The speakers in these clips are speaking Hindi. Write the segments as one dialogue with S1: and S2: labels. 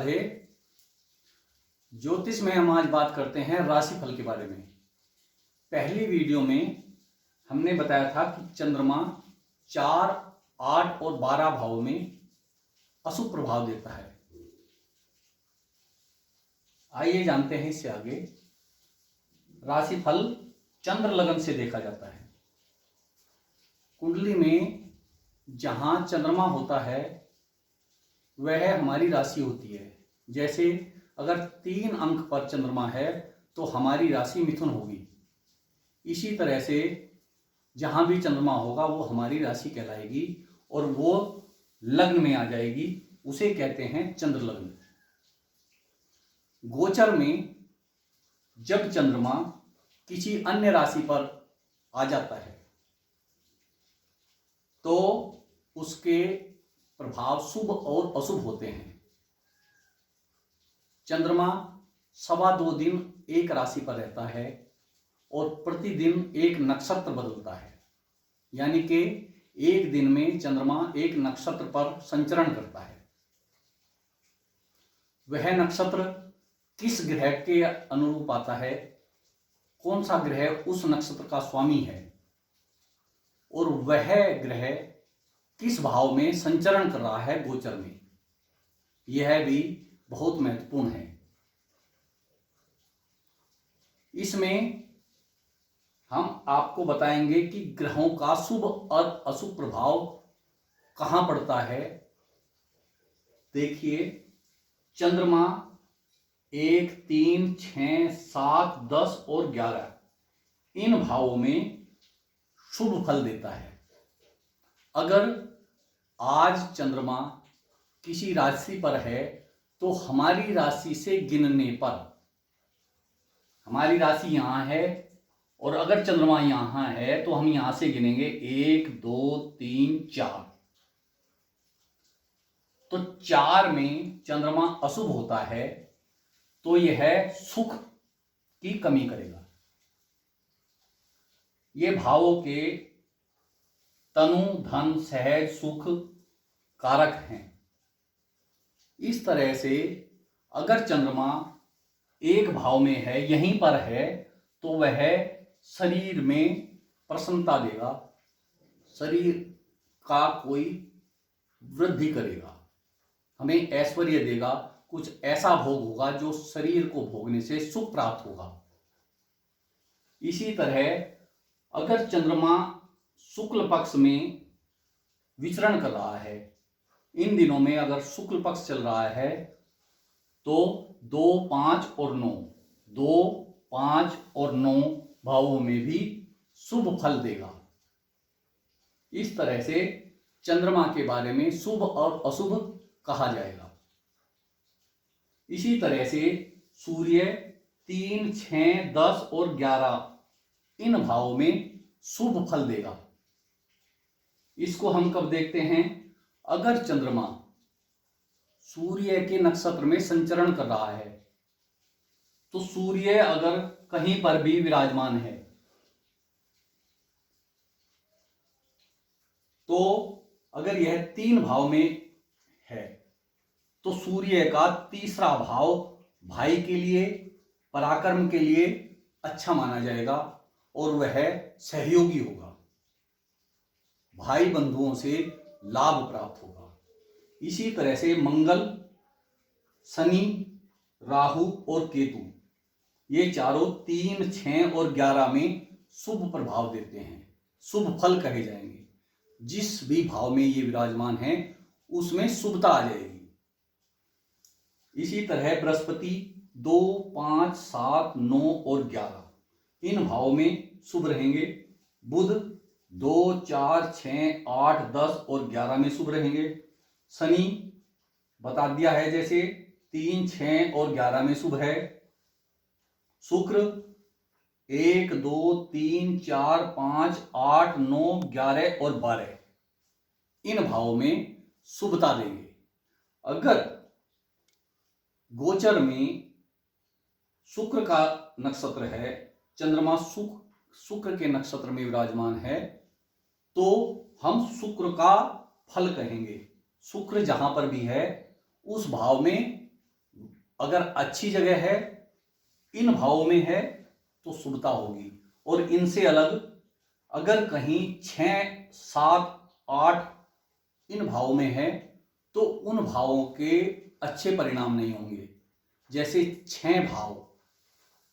S1: राधे। ज्योतिष में हम आज बात करते हैं राशिफल के बारे में। पहली वीडियो में हमने बताया था कि चंद्रमा 4, 8 और 12 भावों में अशुभ प्रभाव देता है। आइए जानते हैं इससे आगे। राशिफल चंद्र लगन से देखा जाता है। कुंडली में जहां चंद्रमा होता है वह हमारी राशि होती है। जैसे अगर 3 अंक पर चंद्रमा है तो हमारी राशि मिथुन होगी। इसी तरह से जहां भी चंद्रमा होगा वो हमारी राशि कहलाएगी और वो लग्न में आ जाएगी, उसे कहते हैं चंद्र लग्न। गोचर में जब चंद्रमा किसी अन्य राशि पर आ जाता है तो उसके प्रभाव शुभ और अशुभ होते हैं। चंद्रमा 2.25 दिन एक राशि पर रहता है और प्रतिदिन एक नक्षत्र बदलता है, यानी कि एक दिन में चंद्रमा एक नक्षत्र पर संचरण करता है। वह नक्षत्र किस ग्रह के अनुरूप आता है, कौन सा ग्रह उस नक्षत्र का स्वामी है और वह ग्रह किस भाव में संचरण कर रहा है गोचर में, यह भी बहुत महत्वपूर्ण है। इसमें हम आपको बताएंगे कि ग्रहों का शुभ और अशुभ प्रभाव कहां पड़ता है। देखिए, चंद्रमा 1, 3, 6, 7, 10 और 11 इन भावों में शुभ फल देता है। अगर आज चंद्रमा किसी राशि पर है तो हमारी राशि से गिनने पर, हमारी राशि यहां है और अगर चंद्रमा यहां है तो हम यहां से गिनेंगे 1, 2, 3, 4। तो 4 में चंद्रमा अशुभ होता है तो यह सुख की कमी करेगा। ये भावों के तनु, धन, सहज, सुख कारक हैं। इस तरह से अगर चंद्रमा एक भाव में है, यहीं पर है, तो वह शरीर में प्रसन्नता देगा, शरीर का कोई वृद्धि करेगा, हमें ऐश्वर्य देगा, कुछ ऐसा भोग होगा जो शरीर को भोगने से सुख प्राप्त होगा। इसी तरह अगर चंद्रमा शुक्ल पक्ष में विचरण कर रहा है, इन दिनों में अगर शुक्ल पक्ष चल रहा है तो 2, 5 और 9, 2, 5 और 9 भावों में भी शुभ फल देगा। इस तरह से चंद्रमा के बारे में शुभ और अशुभ कहा जाएगा। इसी तरह से सूर्य 3, 6, 10 और 11 इन भावों में शुभ फल देगा। इसको हम कब देखते हैं? अगर चंद्रमा सूर्य के नक्षत्र में संचरण कर रहा है तो सूर्य अगर कहीं पर भी विराजमान है तो अगर यह 3 भाव में है तो सूर्य का तीसरा भाव भाई के लिए, पराक्रम के लिए अच्छा माना जाएगा और वह सहयोगी होगा, भाई बंधुओं से लाभ प्राप्त होगा। इसी तरह से मंगल, शनि, राहु और केतु ये चारों 3, 6 और 11 में शुभ प्रभाव देते हैं, शुभ फल कहे जाएंगे। जिस भी भाव में ये विराजमान है उसमें शुभता आ जाएगी। इसी तरह बृहस्पति 2, 5, 7, 9 और 11 इन भावों में शुभ रहेंगे। बुध 2, 4, 6, 8, 10 और 11 में शुभ रहेंगे। शनि बता दिया है जैसे 3, 6 और 11 में शुभ है। शुक्र 1, 2, 3, 4, 5, 8, 9, 11 और 12 इन भावों में शुभता देंगे। अगर गोचर में शुक्र का नक्षत्र है, चंद्रमा शुक्र के नक्षत्र में विराजमान है, तो हम शुक्र का फल कहेंगे। शुक्र जहां पर भी है उस भाव में अगर अच्छी जगह है, इन भावों में है, तो शुभता होगी। और इनसे अलग अगर कहीं 6, 7, 8 इन भावों में है तो उन भावों के अच्छे परिणाम नहीं होंगे। जैसे 6 भाव,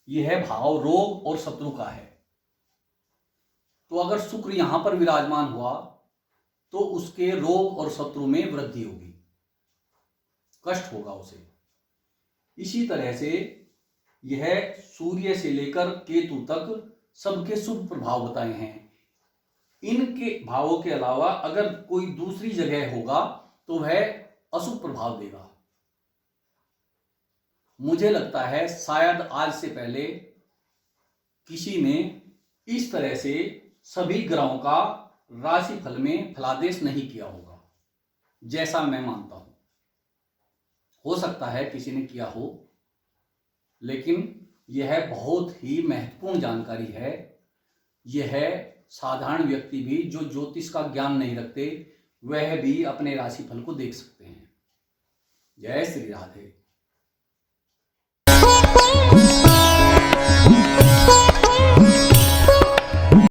S1: यह भाव रोग और शत्रु का है, तो अगर शुक्र यहां पर विराजमान हुआ तो उसके रोग और शत्रु में वृद्धि होगी, कष्ट होगा उसे। इसी तरह से यह सूर्य से लेकर केतु तक सबके शुभ प्रभाव बताए हैं। इनके भावों के अलावा अगर कोई दूसरी जगह होगा तो वह अशुभ प्रभाव देगा। मुझे लगता है शायद आज से पहले किसी ने इस तरह से सभी ग्रहों का राशिफल में फलादेश नहीं किया होगा, जैसा मैं मानता हूं। हो सकता है किसी ने किया हो, लेकिन यह बहुत ही महत्वपूर्ण जानकारी है। यह साधारण व्यक्ति भी जो ज्योतिष का ज्ञान नहीं रखते, वह भी अपने राशिफल को देख सकते हैं। जय श्री राधे।